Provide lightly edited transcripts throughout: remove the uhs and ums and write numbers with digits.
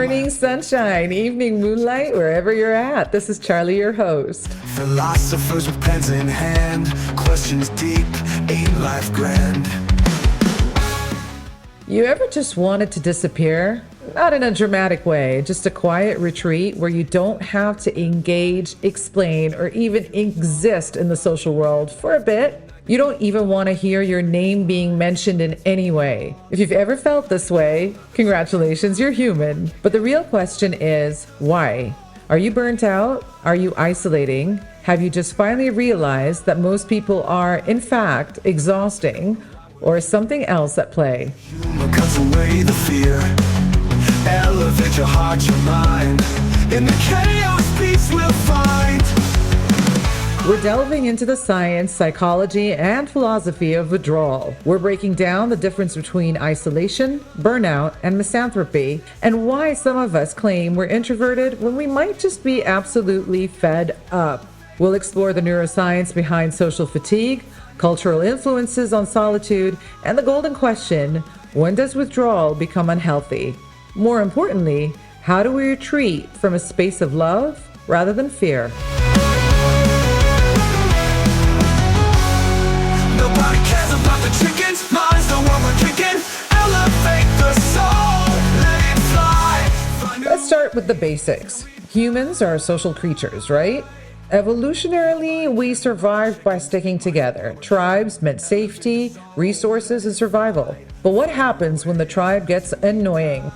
morning sunshine, evening moonlight, wherever you're at. This is Charlie, your host. Philosophers with pens in hand, questions deep, ain't life grand? You ever just wanted to disappear? Not in a dramatic way, just a quiet retreat where you don't have to engage, explain, or even exist in the social world for a bit. You don't even want to hear your name being mentioned in any way. If you've ever felt this way, congratulations, you're human. But the real question is, why? Are you burnt out? Are you isolating? Have you just finally realized that most people are, in fact, exhausting? Or is something else at play? Humor cuts away the fear, elevate your heart, your mind. In the chaos, peace we'll find. We're delving into the science, psychology, and philosophy of withdrawal. We're breaking down the difference between isolation, burnout, and misanthropy, and why some of us claim we're introverted when we might just be absolutely fed up. We'll explore the neuroscience behind social fatigue, cultural influences on solitude, and the golden question, when does withdrawal become unhealthy? More importantly, how do we retreat from a space of love rather than fear? Nobody cares about the chickens, minds the one we're kicking. Elevate the soul, let it fly. Let's start with the basics. Humans are social creatures, right? Evolutionarily, we survived by sticking together. Tribes meant safety, resources, and survival. But what happens when the tribe gets annoying?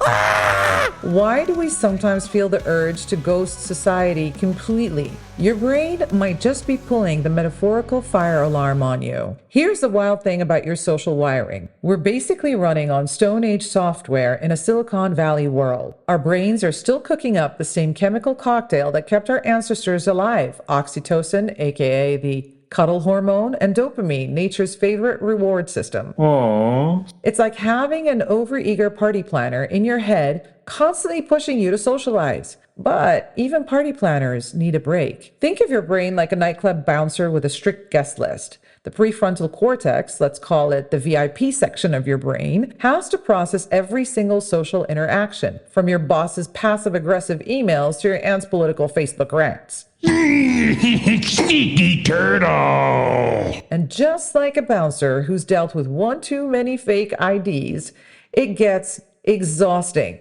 Why do we sometimes feel the urge to ghost society completely? Your brain might just be pulling the metaphorical fire alarm on you. Here's the wild thing about your social wiring. We're basically running on Stone Age software in a Silicon Valley world. Our brains are still cooking up the same chemical cocktail that kept our ancestors alive: oxytocin, aka the cuddle hormone, and dopamine, nature's favorite reward system. Aww. It's like having an overeager party planner in your head constantly pushing you to socialize. But even party planners need a break. Think of your brain like a nightclub bouncer with a strict guest list. The prefrontal cortex, let's call it the VIP section of your brain, has to process every single social interaction, from your boss's passive-aggressive emails to your aunt's political Facebook rants. Sneaky turtle! And just like a bouncer who's dealt with one too many fake IDs, it gets exhausting.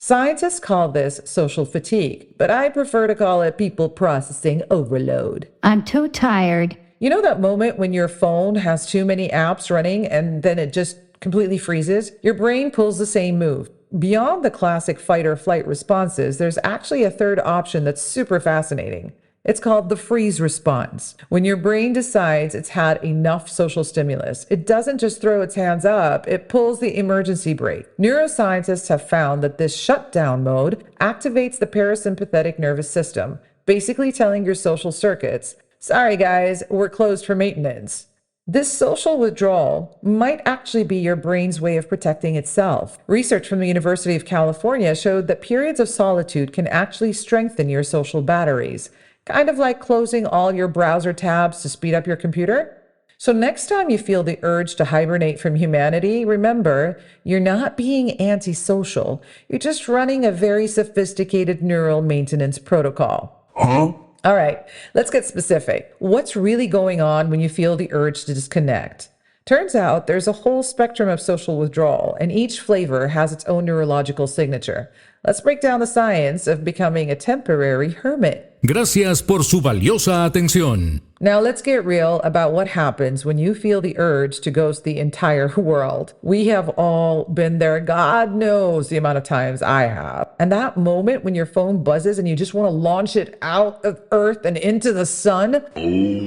Scientists call this social fatigue, but I prefer to call it people processing overload. I'm too tired. You know that moment when your phone has too many apps running and then it just completely freezes? Your brain pulls the same move. Beyond the classic fight or flight responses, there's actually a third option that's super fascinating. It's called the freeze response. When your brain decides it's had enough social stimulus, it doesn't just throw its hands up, it pulls the emergency brake. Neuroscientists have found that this shutdown mode activates the parasympathetic nervous system, basically telling your social circuits, sorry guys, we're closed for maintenance. This social withdrawal might actually be your brain's way of protecting itself. Research from the University of California showed that periods of solitude can actually strengthen your social batteries, kind of like closing all your browser tabs to speed up your computer. So next time you feel the urge to hibernate from humanity, remember, you're not being antisocial. You're just running a very sophisticated neural maintenance protocol. Huh? All right, let's get specific. What's really going on when you feel the urge to disconnect? Turns out there's a whole spectrum of social withdrawal, and each flavor has its own neurological signature. Let's break down the science of becoming a temporary hermit. Gracias por su valiosa atención. Now let's get real about what happens when you feel the urge to ghost the entire world. We have all been there. God knows the amount of times I have. And that moment when your phone buzzes and you just want to launch it out of Earth and into the sun?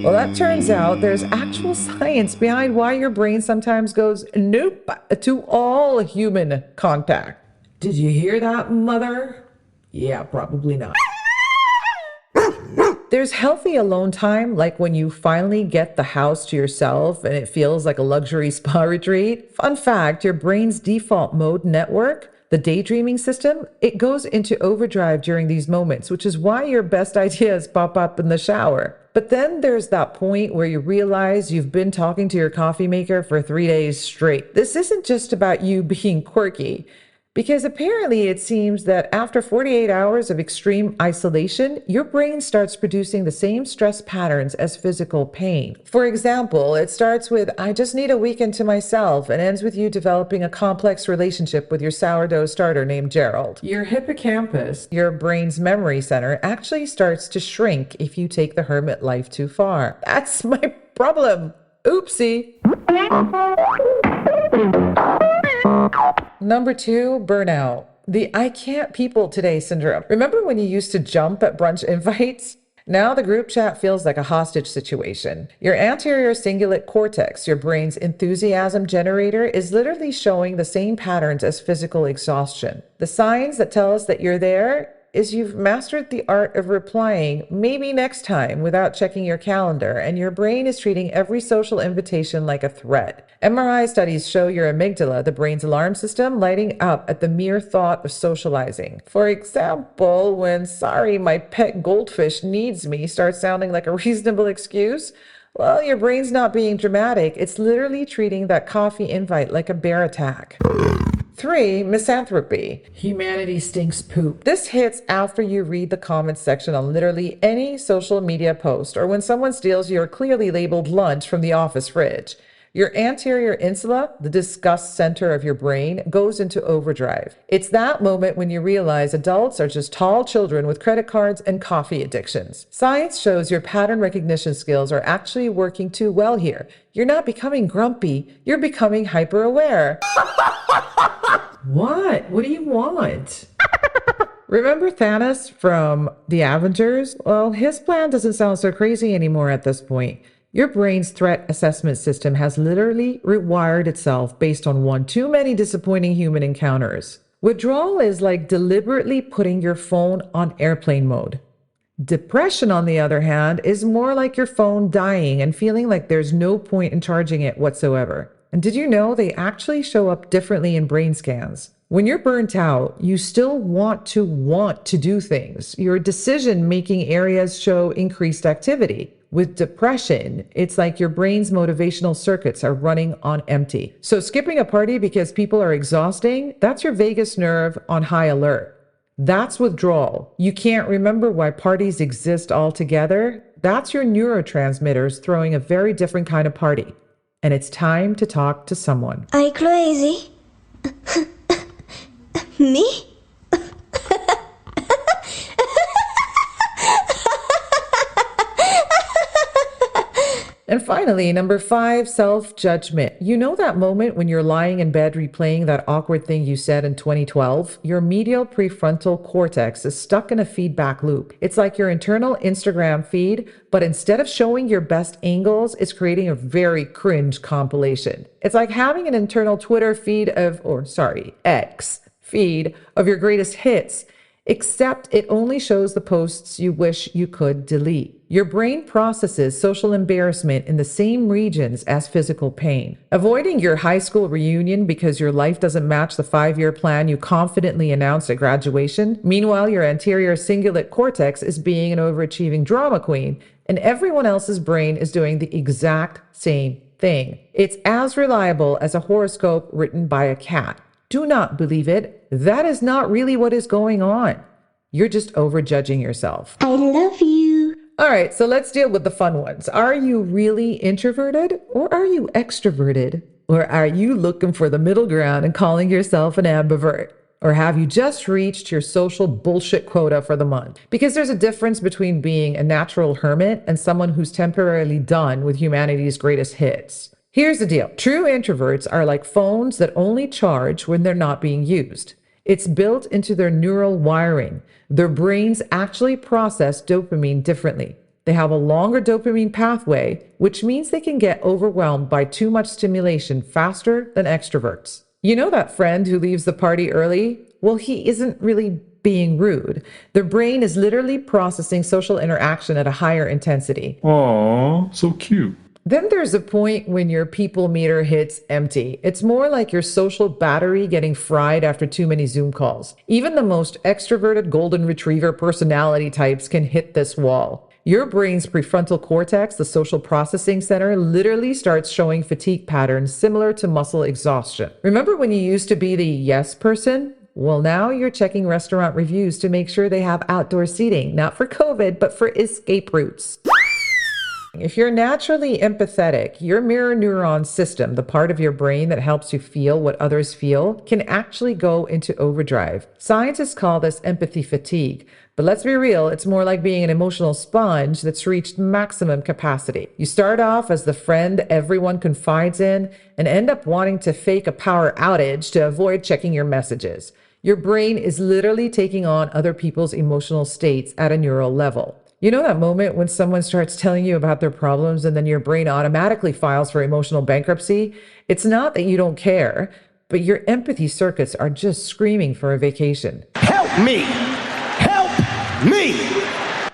Well, that turns out there's actual science behind why your brain sometimes goes nope to all human contact. Did you hear that, mother? Yeah, probably not. There's healthy alone time, like when you finally get the house to yourself and it feels like a luxury spa retreat. Fun fact, your brain's default mode network, the daydreaming system, it goes into overdrive during these moments, which is why your best ideas pop up in the shower. But then there's that point where you realize you've been talking to your coffee maker for 3 days straight. This isn't just about you being quirky. Because apparently it seems that after 48 hours of extreme isolation, your brain starts producing the same stress patterns as physical pain. For example, it starts with, I just need a weekend to myself, and ends with you developing a complex relationship with your sourdough starter named Gerald. Your hippocampus, your brain's memory center, actually starts to shrink if you take the hermit life too far. That's my problem. Oopsie. Number 2, burnout. The I can't people today syndrome. Remember when you used to jump at brunch invites? Now the group chat feels like a hostage situation. Your anterior cingulate cortex, your brain's enthusiasm generator, is literally showing the same patterns as physical exhaustion. The signs that tell us that you're there is you've mastered the art of replying maybe next time without checking your calendar, and your brain is treating every social invitation like a threat. MRI studies show your amygdala, the brain's alarm system, lighting up at the mere thought of socializing. For example, when sorry, my pet goldfish needs me starts sounding like a reasonable excuse, well, your brain's not being dramatic. It's literally treating that coffee invite like a bear attack. 3, misanthropy. Humanity stinks poop. This hits after you read the comments section on literally any social media post, or when someone steals your clearly labeled lunch from the office fridge. Your anterior insula, the disgust center of your brain, goes into overdrive. It's that moment when you realize adults are just tall children with credit cards and coffee addictions. Science shows your pattern recognition skills are actually working too well here. You're not becoming grumpy, you're becoming hyper-aware. What? What do you want? Remember Thanos from The Avengers? Well, his plan doesn't sound so crazy anymore at this point. Your brain's threat assessment system has literally rewired itself based on one too many disappointing human encounters. Withdrawal is like deliberately putting your phone on airplane mode. Depression, on the other hand, is more like your phone dying and feeling like there's no point in charging it whatsoever. And did you know they actually show up differently in brain scans? When you're burnt out, you still want to do things. Your decision-making areas show increased activity. With depression, it's like your brain's motivational circuits are running on empty. So skipping a party because people are exhausting, that's your vagus nerve on high alert. That's withdrawal. You can't remember why parties exist altogether. That's your neurotransmitters throwing a very different kind of party. And it's time to talk to someone. Are you crazy? Me? And finally, number 5, self-judgment. You know that moment when you're lying in bed replaying that awkward thing you said in 2012? Your medial prefrontal cortex is stuck in a feedback loop. It's like your internal Instagram feed, but instead of showing your best angles, it's creating a very cringe compilation. It's like having an internal Twitter X feed of your greatest hits, except it only shows the posts you wish you could delete. Your brain processes social embarrassment in the same regions as physical pain. Avoiding your high school reunion because your life doesn't match the 5-year plan you confidently announced at graduation. Meanwhile, your anterior cingulate cortex is being an overachieving drama queen, and everyone else's brain is doing the exact same thing. It's as reliable as a horoscope written by a cat. Do not believe it. That is not really what is going on. You're just overjudging yourself. I love you. All right, so let's deal with the fun ones. Are you really introverted or are you extroverted? Or are you looking for the middle ground and calling yourself an ambivert? Or have you just reached your social bullshit quota for the month? Because there's a difference between being a natural hermit and someone who's temporarily done with humanity's greatest hits. Here's the deal. True introverts are like phones that only charge when they're not being used. It's built into their neural wiring. Their brains actually process dopamine differently. They have a longer dopamine pathway, which means they can get overwhelmed by too much stimulation faster than extroverts. You know that friend who leaves the party early? Well, he isn't really being rude. Their brain is literally processing social interaction at a higher intensity. Aw, so cute. Then there's a point when your people meter hits empty. It's more like your social battery getting fried after too many Zoom calls. Even the most extroverted golden retriever personality types can hit this wall. Your brain's prefrontal cortex, the social processing center, literally starts showing fatigue patterns similar to muscle exhaustion. Remember when you used to be the yes person? Well, now you're checking restaurant reviews to make sure they have outdoor seating, not for COVID, but for escape routes. If you're naturally empathetic, your mirror neuron system, the part of your brain that helps you feel what others feel, can actually go into overdrive. Scientists call this empathy fatigue. But let's be real, it's more like being an emotional sponge that's reached maximum capacity. You start off as the friend everyone confides in and end up wanting to fake a power outage to avoid checking your messages. Your brain is literally taking on other people's emotional states at a neural level. You know that moment when someone starts telling you about their problems and then your brain automatically files for emotional bankruptcy? It's not that you don't care, but your empathy circuits are just screaming for a vacation. Help me! Help me!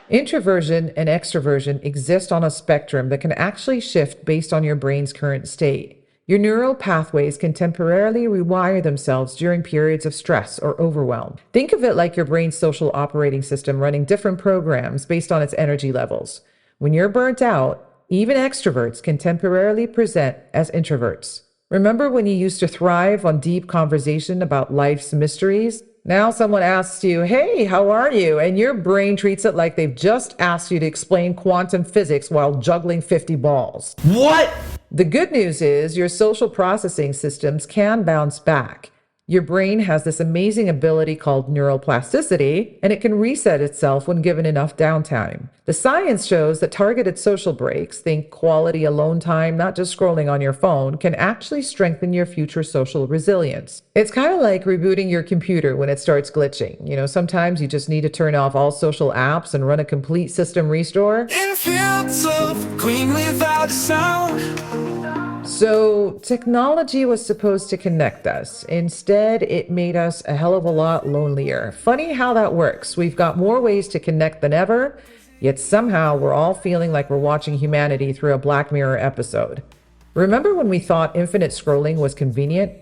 Introversion and extroversion exist on a spectrum that can actually shift based on your brain's current state. Your neural pathways can temporarily rewire themselves during periods of stress or overwhelm. Think of it like your brain's social operating system running different programs based on its energy levels. When you're burnt out, even extroverts can temporarily present as introverts. Remember when you used to thrive on deep conversation about life's mysteries? Now someone asks you, "Hey, how are you?" And your brain treats it like they've just asked you to explain quantum physics while juggling 50 balls. What? The good news is your social processing systems can bounce back. Your brain has this amazing ability called neuroplasticity, and it can reset itself when given enough downtime. The science shows that targeted social breaks, think quality alone time, not just scrolling on your phone, can actually strengthen your future social resilience. It's kind of like rebooting your computer when it starts glitching. Sometimes you just need to turn off all social apps and run a complete system restore. In fields of green without a sound. So, technology was supposed to connect us. Instead, it made us a hell of a lot lonelier. Funny how that works. We've got more ways to connect than ever, yet somehow we're all feeling like we're watching humanity through a Black Mirror episode. Remember when we thought infinite scrolling was convenient?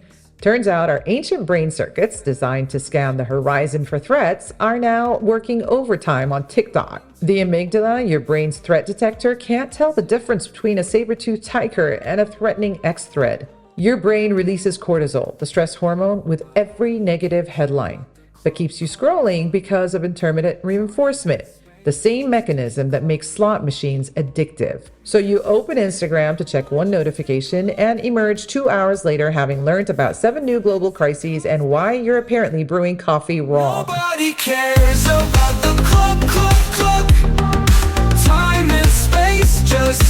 Turns out our ancient brain circuits, designed to scan the horizon for threats, are now working overtime on TikTok. The amygdala, your brain's threat detector, can't tell the difference between a saber-toothed tiger and a threatening X-thread. Your brain releases cortisol, the stress hormone, with every negative headline, but keeps you scrolling because of intermittent reinforcement, the same mechanism that makes slot machines addictive. So you open Instagram to check one notification and emerge 2 hours later having learned about 7 new global crises and why you're apparently brewing coffee wrong. Nobody cares about the clock. Time and space just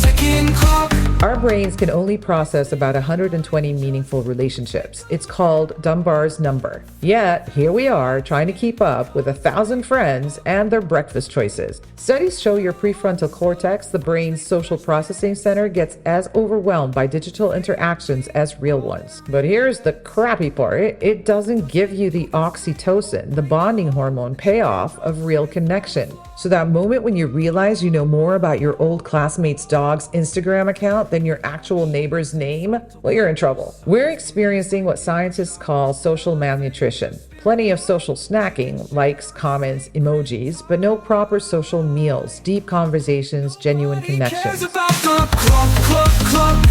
ticking clock. Our brains can only process about 120 meaningful relationships. It's called Dunbar's number. Yet, here we are trying to keep up with 1,000 friends and their breakfast choices. Studies show your prefrontal cortex, the brain's social processing center, gets as overwhelmed by digital interactions as real ones. But here's the crappy part. It doesn't give you the oxytocin, the bonding hormone payoff of real connection. So that moment when you realize you know more about your old classmate's dog's Instagram account than your actual neighbor's name, well, you're in trouble. We're experiencing what scientists call social malnutrition. Plenty of social snacking, likes, comments, emojis, but no proper social meals, deep conversations, genuine connections. Cares about the clock.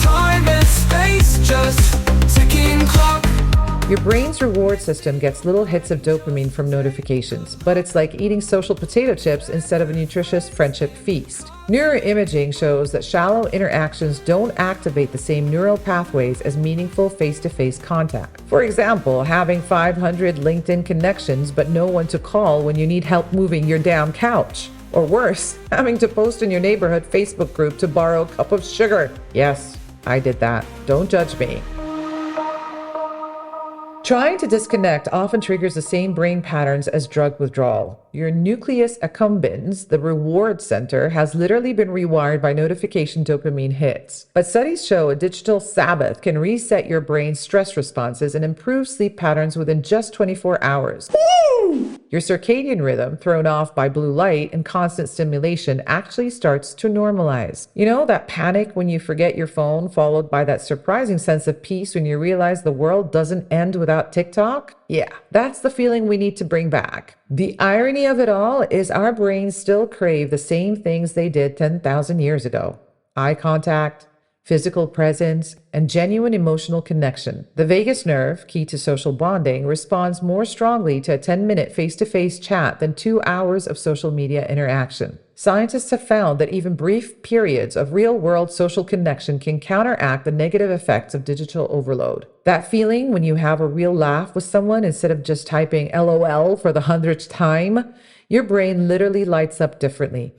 Time and space just ticking clock. Your brain's reward system gets little hits of dopamine from notifications, but it's like eating social potato chips instead of a nutritious friendship feast. Neuroimaging shows that shallow interactions don't activate the same neural pathways as meaningful face-to-face contact. For example, having 500 LinkedIn connections but no one to call when you need help moving your damn couch. Or worse, having to post in your neighborhood Facebook group to borrow a cup of sugar. Yes, I did that. Don't judge me. Trying to disconnect often triggers the same brain patterns as drug withdrawal. Your nucleus accumbens, the reward center, has literally been rewired by notification dopamine hits. But studies show a digital Sabbath can reset your brain's stress responses and improve sleep patterns within just 24 hours. Woo! Your circadian rhythm, thrown off by blue light and constant stimulation, actually starts to normalize. You know that panic when you forget your phone, followed by that surprising sense of peace when you realize the world doesn't end without TikTok? Yeah, that's the feeling we need to bring back. The irony of it all is our brains still crave the same things they did 10,000 years ago. Eye contact, physical presence, and genuine emotional connection. The vagus nerve, key to social bonding, responds more strongly to a 10-minute face-to-face chat than 2 hours of social media interaction. Scientists have found that even brief periods of real-world social connection can counteract the negative effects of digital overload. That feeling when you have a real laugh with someone instead of just typing LOL for the 100th time, your brain literally lights up differently.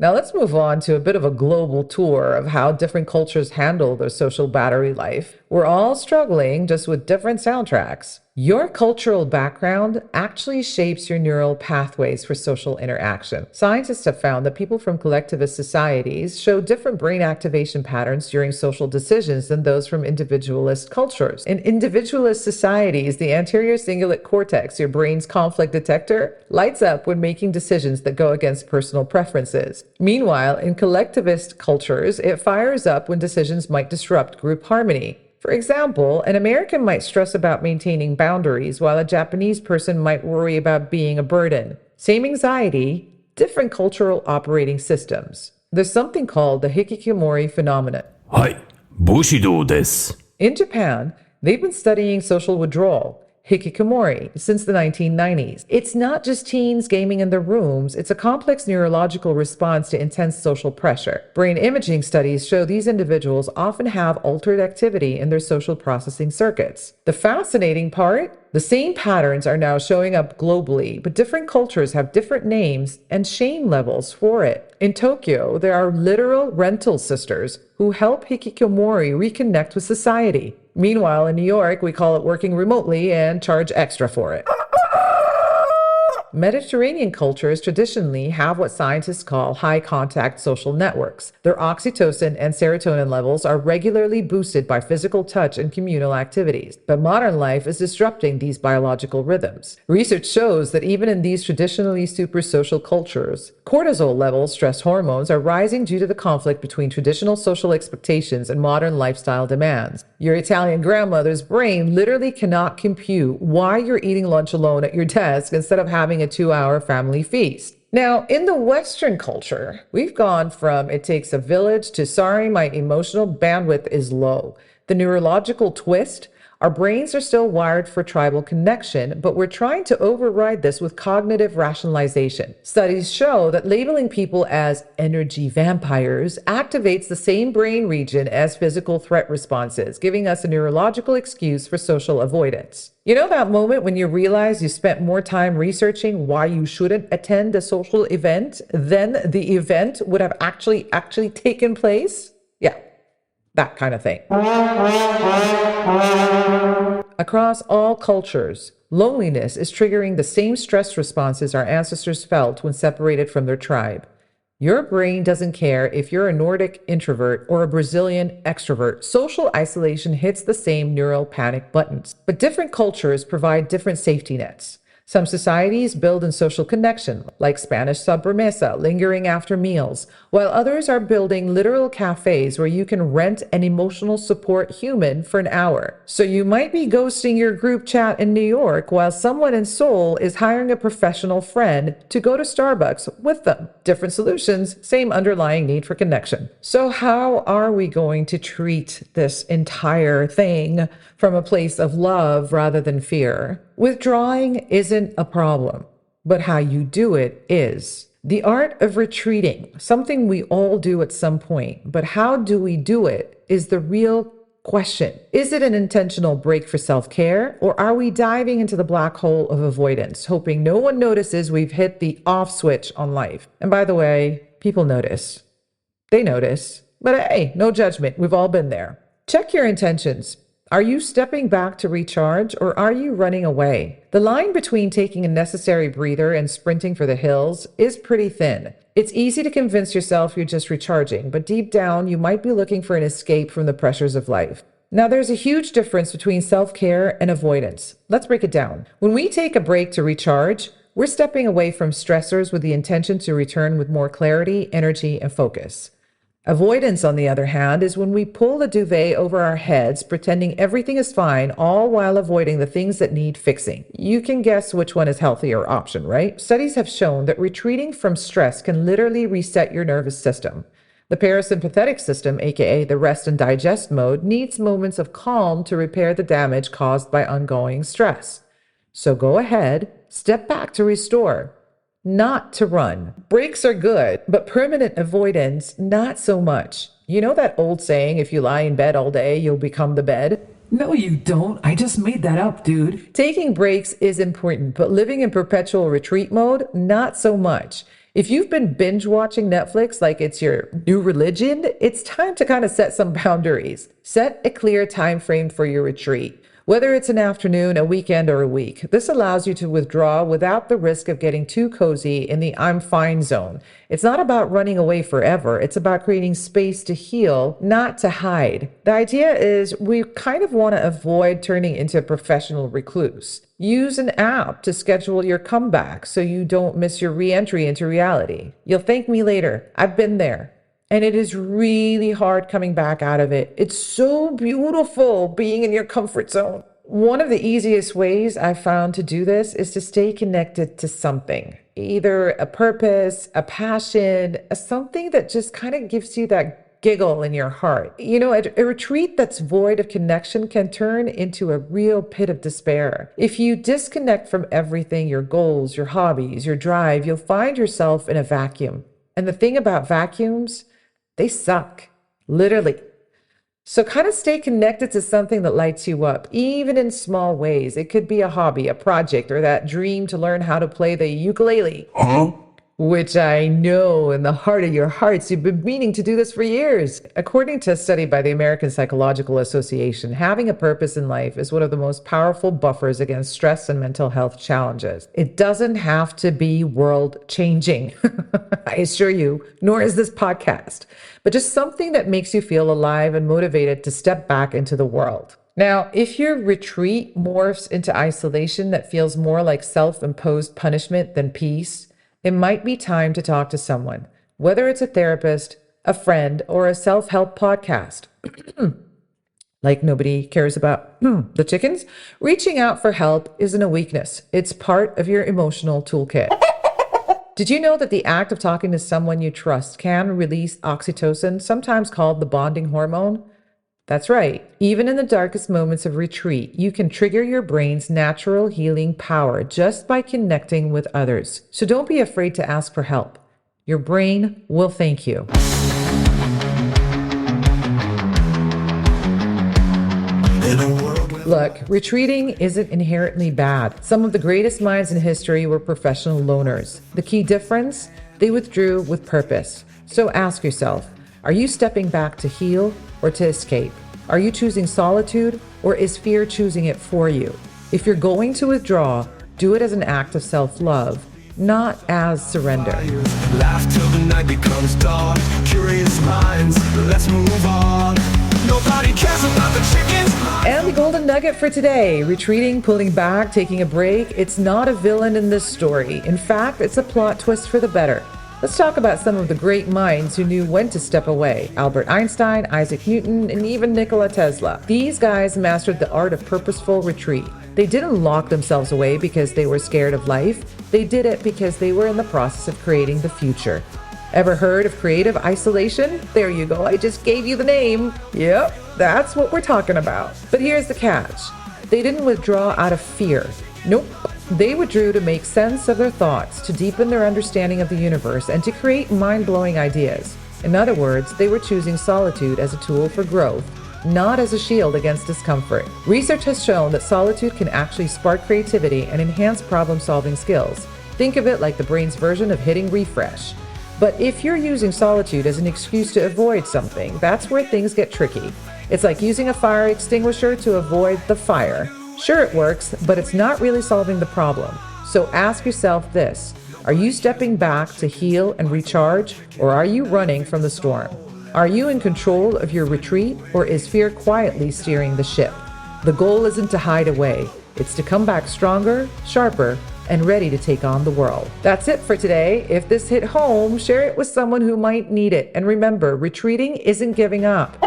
Now let's move on to a bit of a global tour of how different cultures handle their social battery life. We're all struggling, just with different soundtracks. Your cultural background actually shapes your neural pathways for social interaction. Scientists have found that people from collectivist societies show different brain activation patterns during social decisions than those from individualist cultures. In individualist societies, the anterior cingulate cortex, your brain's conflict detector, lights up when making decisions that go against personal preferences. Meanwhile, in collectivist cultures, it fires up when decisions might disrupt group harmony. For example, an American might stress about maintaining boundaries, while a Japanese person might worry about being a burden. Same anxiety, different cultural operating systems. There's something called the hikikomori phenomenon. はい、武士道です。 In Japan, they've been studying social withdrawal, hikikomori, since the 1990s. It's not just teens gaming in their rooms, it's a complex neurological response to intense social pressure. Brain imaging studies show these individuals often have altered activity in their social processing circuits. The fascinating part? The same patterns are now showing up globally, but different cultures have different names and shame levels for it. In Tokyo, there are literal rental sisters who help hikikomori reconnect with society. Meanwhile, in New York, we call it working remotely and charge extra for it. Mediterranean cultures traditionally have what scientists call high-contact social networks. Their oxytocin and serotonin levels are regularly boosted by physical touch and communal activities. But modern life is disrupting these biological rhythms. Research shows that even in these traditionally super social cultures, cortisol levels, stress hormones, are rising due to the conflict between traditional social expectations and modern lifestyle demands. Your Italian grandmother's brain literally cannot compute why you're eating lunch alone at your desk instead of having a 2-hour family feast. Now, in the Western culture, we've gone from it takes a village to sorry, my emotional bandwidth is low. The neurological twist? Our brains are still wired for tribal connection, but we're trying to override this with cognitive rationalization. Studies show that labeling people as energy vampires activates the same brain region as physical threat responses, giving us a neurological excuse for social avoidance. You know that moment when you realize you spent more time researching why you shouldn't attend a social event than the event would have actually taken place? Yeah, that kind of thing. Across all cultures, loneliness is triggering the same stress responses our ancestors felt when separated from their tribe. Your brain doesn't care if you're a Nordic introvert or a Brazilian extrovert. Social isolation hits the same neural panic buttons. But different cultures provide different safety nets. Some societies build in social connection, like Spanish sobremesa, lingering after meals, while others are building literal cafes where you can rent an emotional support human for an hour. So you might be ghosting your group chat in New York while someone in Seoul is hiring a professional friend to go to Starbucks with them. Different solutions, same underlying need for connection. So how are we going to treat this entire thing from a place of love rather than fear? Withdrawing isn't a problem, but how you do it is. The art of retreating, something we all do at some point, but how do we do it is the real question. Is it an intentional break for self-care, or are we diving into the black hole of avoidance, hoping no one notices we've hit the off switch on life? And by the way, people notice. They notice. But hey, no judgment. We've all been there. Check your intentions. Are you stepping back to recharge, or are you running away? The line between taking a necessary breather and sprinting for the hills is pretty thin. It's easy to convince yourself you're just recharging, but deep down, you might be looking for an escape from the pressures of life. Now, there's a huge difference between self-care and avoidance. Let's break it down. When we take a break to recharge, we're stepping away from stressors with the intention to return with more clarity, energy, and focus. Avoidance, on the other hand, is when we pull the duvet over our heads, pretending everything is fine, all while avoiding the things that need fixing. You can guess which one is healthier option, right? Studies have shown that retreating from stress can literally reset your nervous system. The parasympathetic system, aka the rest and digest mode, needs moments of calm to repair the damage caused by ongoing stress. So go ahead, step back to restore, not to run. Breaks are good, but permanent avoidance, not so much. You know that old saying, if you lie in bed all day, you'll become the bed? No, you don't. I just made that up, dude. Taking breaks is important, but living in perpetual retreat mode, not so much. If you've been binge watching Netflix like it's your new religion, it's time to kind of set some boundaries. Set a clear time frame for your retreat. Whether it's an afternoon, a weekend, or a week, this allows you to withdraw without the risk of getting too cozy in the I'm fine zone. It's not about running away forever. It's about creating space to heal, not to hide. The idea is we kind of want to avoid turning into a professional recluse. Use an app to schedule your comeback so you don't miss your re-entry into reality. You'll thank me later. I've been there. And it is really hard coming back out of it. It's so beautiful being in your comfort zone. One of the easiest ways I've found to do this is to stay connected to something, either a purpose, a passion, something that just kind of gives you that giggle in your heart. You know, a retreat that's void of connection can turn into a real pit of despair. If you disconnect from everything, your goals, your hobbies, your drive, you'll find yourself in a vacuum. And the thing about vacuums, they suck, literally. So kind of stay connected to something that lights you up, even in small ways. It could be a hobby, a project, or that dream to learn how to play the ukulele. Which I know in the heart of your hearts, you've been meaning to do this for years. According to a study by the American Psychological Association, having a purpose in life is one of the most powerful buffers against stress and mental health challenges. It doesn't have to be world-changing, I assure you, nor is this podcast, but just something that makes you feel alive and motivated to step back into the world. Now, if your retreat morphs into isolation that feels more like self-imposed punishment than peace, it might be time to talk to someone, whether it's a therapist, a friend, or a self-help podcast. Like nobody cares about the chickens. Reaching out for help isn't a weakness. It's part of your emotional toolkit. Did you know that the act of talking to someone you trust can release oxytocin, sometimes called the bonding hormone? That's right. Even in the darkest moments of retreat, you can trigger your brain's natural healing power just by connecting with others. So don't be afraid to ask for help. Your brain will thank you. Look, retreating isn't inherently bad. Some of the greatest minds in history were professional loners. The key difference? They withdrew with purpose. So ask yourself, are you stepping back to heal or to escape? Are you choosing solitude or is fear choosing it for you? If you're going to withdraw, do it as an act of self-love, not as surrender. Laugh till the night becomes dark. Curious minds, let's move on. Nobody cares about the chickens. And the golden nugget for today, retreating, pulling back, taking a break, it's not a villain in this story. In fact, it's a plot twist for the better. Let's talk about some of the great minds who knew when to step away. Albert Einstein, Isaac Newton, and even Nikola Tesla. These guys mastered the art of purposeful retreat. They didn't lock themselves away because they were scared of life. They did it because they were in the process of creating the future. Ever heard of creative isolation? There you go, I just gave you the name. Yep, that's what we're talking about. But here's the catch. They didn't withdraw out of fear. Nope. They withdrew to make sense of their thoughts, to deepen their understanding of the universe, and to create mind-blowing ideas. In other words, they were choosing solitude as a tool for growth, not as a shield against discomfort. Research has shown that solitude can actually spark creativity and enhance problem-solving skills. Think of it like the brain's version of hitting refresh. But if you're using solitude as an excuse to avoid something, that's where things get tricky. It's like using a fire extinguisher to avoid the fire. Sure, it works, but it's not really solving the problem. So ask yourself this: are you stepping back to heal and recharge, or are you running from the storm? Are you in control of your retreat, or is fear quietly steering the ship? The goal isn't to hide away. It's to come back stronger, sharper, and ready to take on the world. That's it for today. If this hit home, share it with someone who might need it. And remember, retreating isn't giving up.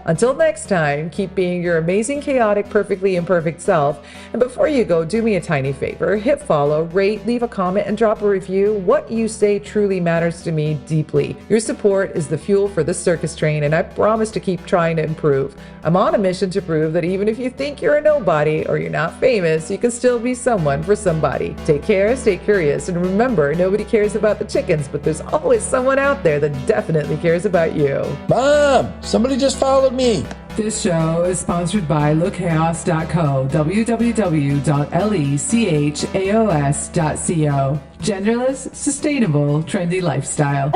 Until next time, keep being your amazing, chaotic, perfectly imperfect self. And before you go, do me a tiny favor. Hit follow, rate, leave a comment, and drop a review. What you say truly matters to me deeply. Your support is the fuel for this circus train, and I promise to keep trying to improve. I'm on a mission to prove that even if you think you're a nobody or you're not famous, you can still be someone for somebody. Take care, stay curious, and remember, nobody cares about the chickens, but there's always someone out there that definitely cares about you. Mom, somebody just followed me. This show is sponsored by LookChaos.co, www.lechaos.co. Genderless, sustainable, trendy lifestyle.